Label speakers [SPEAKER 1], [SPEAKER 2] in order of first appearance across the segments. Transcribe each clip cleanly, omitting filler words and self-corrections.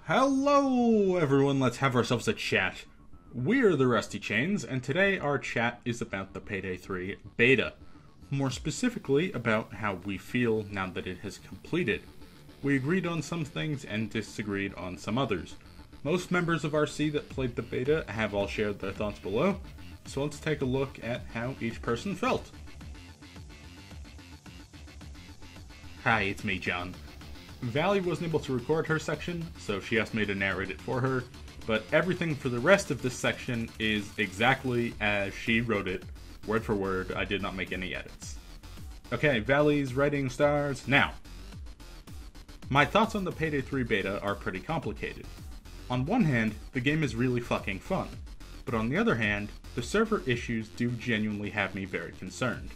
[SPEAKER 1] Hello everyone, let's have ourselves a chat. We're the Rusty Chains, and today our chat is about the Payday 3 beta. More specifically, about how we feel now that it has completed. We agreed on some things and disagreed on some others. Most members of RC that played the beta have all shared their thoughts below, so let's take a look at how each person felt. Hi, it's me, John. Vali wasn't able to record her section, so she asked me to narrate it for her, but everything for the rest of this section is exactly as she wrote it, word for word. I did not make any edits. Okay, Vali's writing stars now. My thoughts on the Payday 3 beta are pretty complicated. On one hand, the game is really fucking fun, but on the other hand, the server issues do genuinely have me very concerned.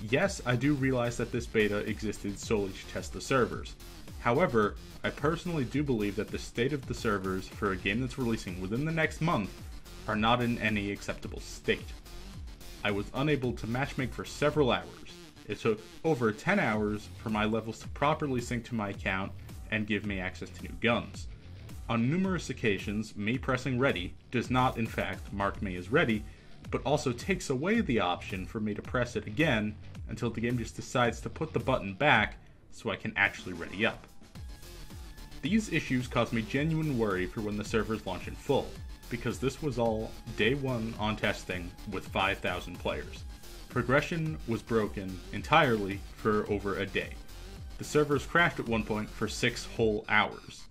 [SPEAKER 1] Yes, I do realize that this beta existed solely to test the servers. However, I personally do believe that the state of the servers for a game that's releasing within the next month are not in any acceptable state. I was unable to matchmake for several hours. It took over 10 hours for my levels to properly sync to my account and give me access to new guns. On numerous occasions, me pressing ready does not in fact mark me as ready, but also takes away the option for me to press it again until the game just decides to put the button back so I can actually ready up. These issues cause me genuine worry for when the servers launch in full, because this was all day one on testing with 5,000 players. Progression was broken entirely for over a day. The servers crashed at one point for 6 whole hours.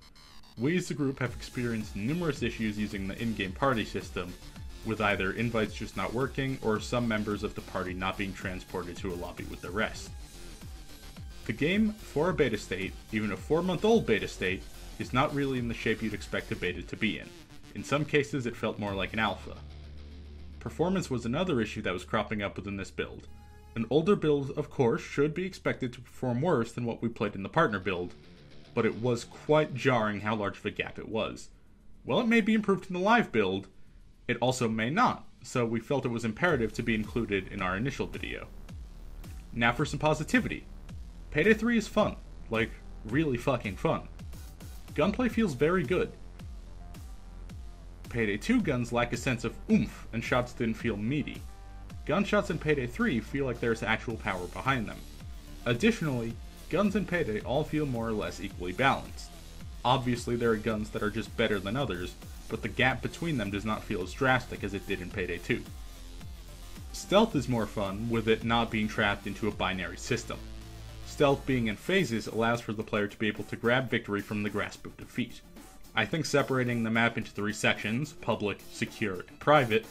[SPEAKER 1] We as a group have experienced numerous issues using the in-game party system, with either invites just not working or some members of the party not being transported to a lobby with the rest. The game, for a beta state, even a 4-month-old beta state, is not really in the shape you'd expect a beta to be in. In some cases, it felt more like an alpha. Performance was another issue that was cropping up within this build. An older build, of course, should be expected to perform worse than what we played in the partner build, but it was quite jarring how large of a gap it was. While it may be improved in the live build, it also may not, so we felt it was imperative to be included in our initial video. Now for some positivity. Payday 3 is fun. Like, really fucking fun. Gunplay feels very good. Payday 2 guns lack a sense of oomph, and shots didn't feel meaty. Gunshots in Payday 3 feel like there's actual power behind them. Additionally, guns in Payday all feel more or less equally balanced. Obviously there are guns that are just better than others, but the gap between them does not feel as drastic as it did in Payday 2. Stealth is more fun, with it not being trapped into a binary system. Stealth being in phases allows for the player to be able to grab victory from the grasp of defeat. I think separating the map into 3 sections, public, secure, and private,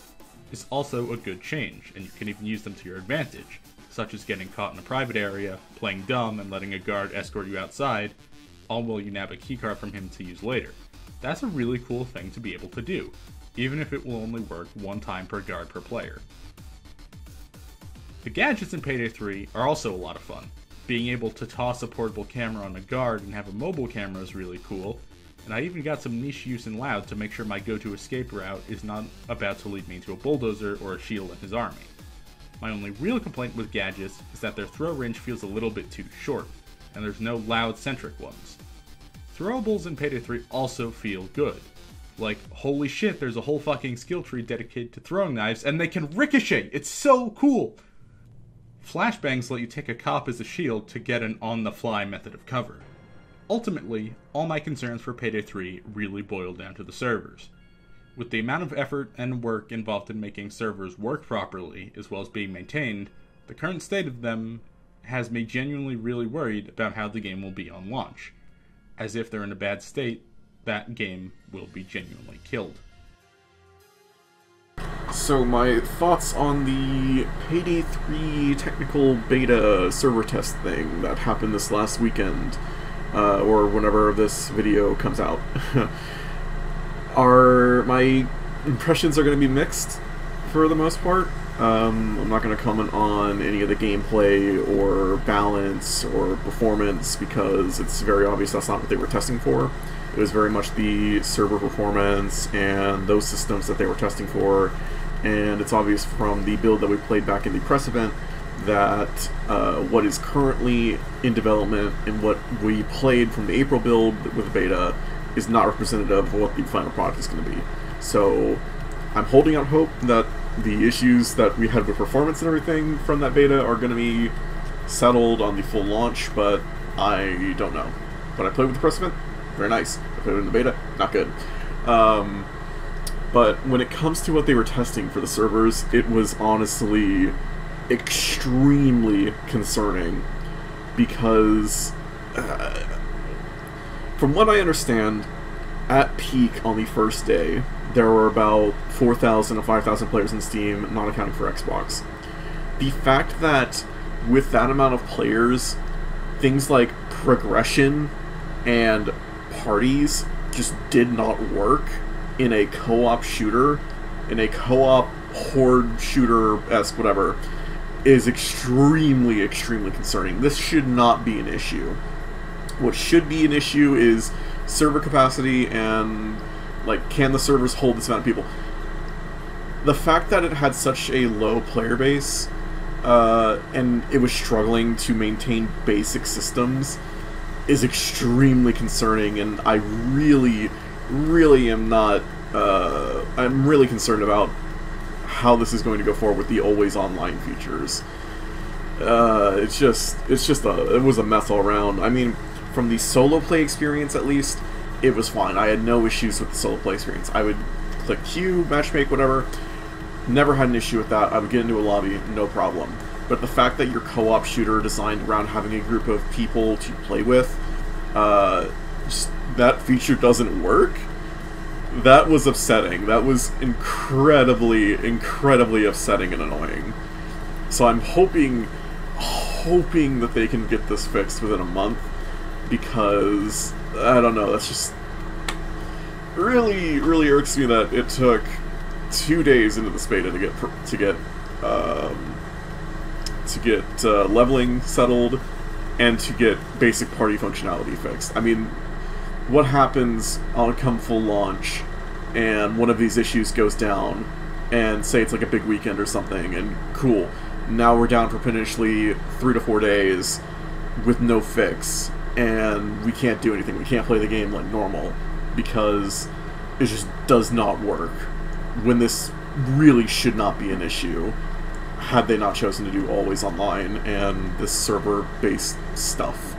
[SPEAKER 1] is also a good change, and you can even use them to your advantage, such as getting caught in a private area, playing dumb and letting a guard escort you outside, all while you nab a keycard from him to use later. That's a really cool thing to be able to do, even if it will only work 1 time per guard per player. The gadgets in Payday 3 are also a lot of fun. Being able to toss a portable camera on a guard and have a mobile camera is really cool, and I even got some niche use in Loud to make sure my go-to escape route is not about to lead me into a bulldozer or a shield in his army. My only real complaint with gadgets is that their throw range feels a little bit too short, and there's no Loud-centric ones. Throwables in Payday 3 also feel good. Like, holy shit, there's a whole fucking skill tree dedicated to throwing knives, and they can ricochet! It's so cool! Flashbangs let you take a cop as a shield to get an on-the-fly method of cover. Ultimately, all my concerns for Payday 3 really boil down to the servers. With the amount of effort and work involved in making servers work properly, as well as being maintained, the current state of them has me genuinely really worried about how the game will be on launch. As if they're in a bad state, that game will be genuinely killed.
[SPEAKER 2] So my thoughts on the Payday 3 technical beta server test thing that happened this last weekend, or whenever this video comes out, my impressions are going to be mixed for the most part. I'm not going to comment on any of the gameplay or balance or performance because it's very obvious that's not what they were testing for. It was very much the server performance and those systems that they were testing for, and it's obvious from the build that we played back in the press event that what is currently in development and what we played from the April build with beta is not representative of what the final product is going to be. So I'm holding out hope that the issues that we had with performance and everything from that beta are going to be settled on the full launch, but I don't know. But I played with the press event, very nice. I played in the beta, not good. But when it comes to what they were testing for the servers, it was honestly extremely concerning, because from what I understand, at peak on the first day, there were about 4,000 to 5,000 players in Steam, not accounting for Xbox. The fact that with that amount of players, things like progression and parties just did not work in a co-op shooter, in a co-op horde shooter-esque whatever, is extremely, extremely concerning. This should not be an issue. What should be an issue is server capacity and, like, can the servers hold this amount of people? The fact that it had such a low player base, and it was struggling to maintain basic systems, is extremely concerning, and I really, really am not, I'm really concerned about how this is going to go forward with the always online features. It was a mess all around. I mean, from the solo play experience at least, it was fine. I had no issues with the solo play experience. I would click queue, matchmake, whatever. Never had an issue with that. I would get into a lobby, no problem. But the fact that your co-op shooter designed around having a group of people to play with, just that feature doesn't work, that was upsetting. That was incredibly, incredibly upsetting and annoying. So I'm hoping that they can get this fixed within a month, because, I don't know, that's just really, really irks me that it took 2 days into this beta to get leveling settled and to get basic party functionality fixed. I mean, what happens on come full launch and one of these issues goes down, and say it's like a big weekend or something, and cool, now we're down for potentially 3 to 4 days with no fix, and we can't do anything. We can't play the game like normal because it just does not work, when this really should not be an issue had they not chosen to do always online and this server-based stuff.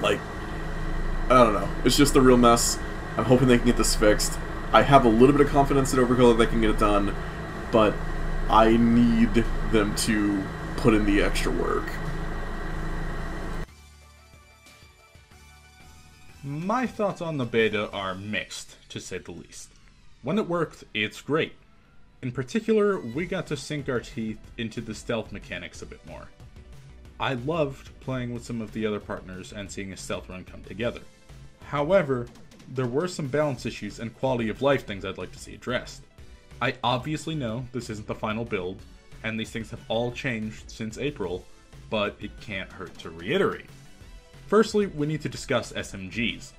[SPEAKER 2] Like, I don't know. It's just a real mess. I'm hoping they can get this fixed. I have a little bit of confidence in Overkill that they can get it done, but I need them to put in the extra work.
[SPEAKER 1] My thoughts on the beta are mixed, to say the least. When it worked, it's great. In particular, we got to sink our teeth into the stealth mechanics a bit more. I loved playing with some of the other partners and seeing a stealth run come together. However, there were some balance issues and quality of life things I'd like to see addressed. I obviously know this isn't the final build, and these things have all changed since April, but it can't hurt to reiterate. Firstly, we need to discuss SMGs.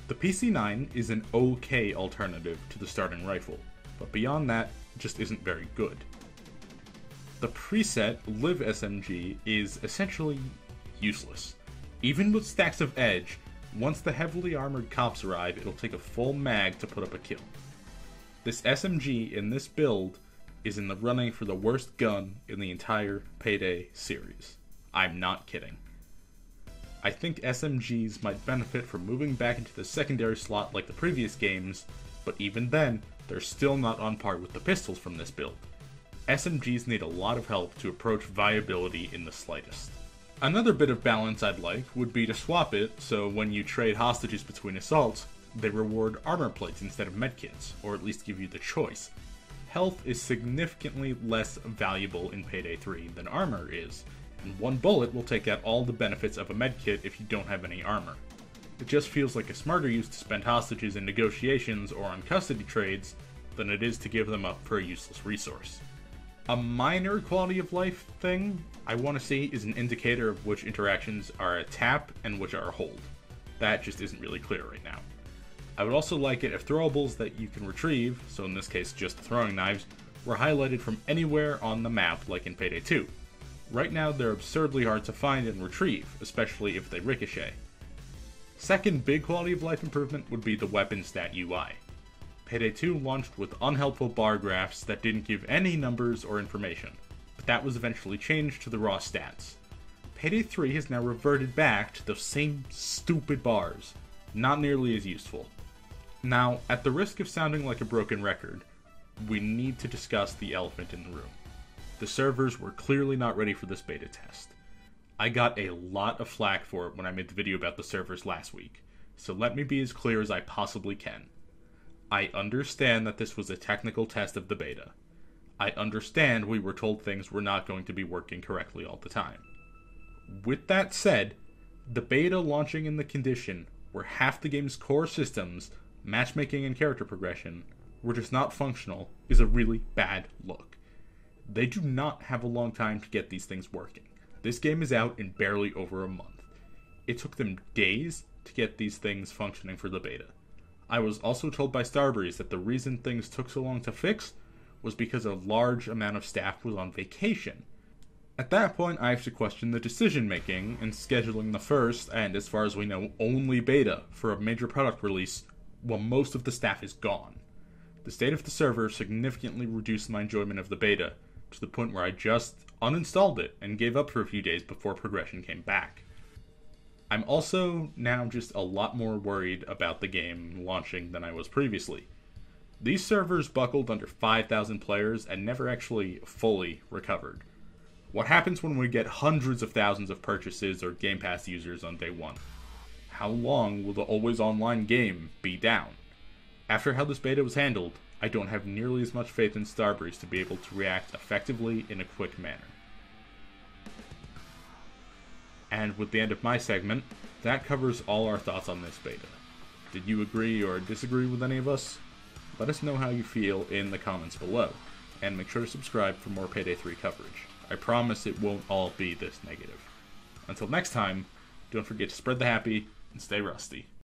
[SPEAKER 1] The PC-9 is an okay alternative to the starting rifle, but beyond that, it just isn't very good. The preset Live SMG is essentially useless. Even with stacks of edge, once the heavily armored cops arrive, it'll take a full mag to put up a kill. This SMG in this build is in the running for the worst gun in the entire Payday series. I'm not kidding. I think SMGs might benefit from moving back into the secondary slot like the previous games, but even then, they're still not on par with the pistols from this build. SMGs need a lot of help to approach viability in the slightest. Another bit of balance I'd like would be to swap it so when you trade hostages between assaults, they reward armor plates instead of medkits, or at least give you the choice. Health is significantly less valuable in Payday 3 than armor is, and one bullet will take out all the benefits of a medkit if you don't have any armor. It just feels like a smarter use to spend hostages in negotiations or on custody trades than it is to give them up for a useless resource. A minor quality of life thing I want to see is an indicator of which interactions are a tap and which are a hold. That just isn't really clear right now. I would also like it if throwables that you can retrieve, so in this case just throwing knives, were highlighted from anywhere on the map like in Payday 2. Right now they're absurdly hard to find and retrieve, especially if they ricochet. Second big quality of life improvement would be the weapon stat UI. Payday 2 launched with unhelpful bar graphs that didn't give any numbers or information, but that was eventually changed to the raw stats. Payday 3 has now reverted back to those same stupid bars, not nearly as useful. Now, at the risk of sounding like a broken record, we need to discuss the elephant in the room. The servers were clearly not ready for this beta test. I got a lot of flack for it when I made the video about the servers last week, so let me be as clear as I possibly can. I understand that this was a technical test of the beta. I understand we were told things were not going to be working correctly all the time. With that said, the beta launching in the condition where half the game's core systems, matchmaking and character progression, were just not functional is a really bad look. They do not have a long time to get these things working. This game is out in barely over a month. It took them days to get these things functioning for the beta. I was also told by Starbreeze that the reason things took so long to fix was because a large amount of staff was on vacation. At that point, I have to question the decision-making in scheduling the first, and as far as we know, only beta for a major product release while most of the staff is gone. The state of the server significantly reduced my enjoyment of the beta, to the point where I just uninstalled it and gave up for a few days before progression came back. I'm also now just a lot more worried about the game launching than I was previously. These servers buckled under 5,000 players and never actually fully recovered. What happens when we get hundreds of thousands of purchases or Game Pass users on day one? How long will the always online game be down? After how this beta was handled, I don't have nearly as much faith in Starbreeze to be able to react effectively in a quick manner. And with the end of my segment, that covers all our thoughts on this beta. Did you agree or disagree with any of us? Let us know how you feel in the comments below, and make sure to subscribe for more Payday 3 coverage. I promise it won't all be this negative. Until next time, don't forget to spread the happy and stay rusty.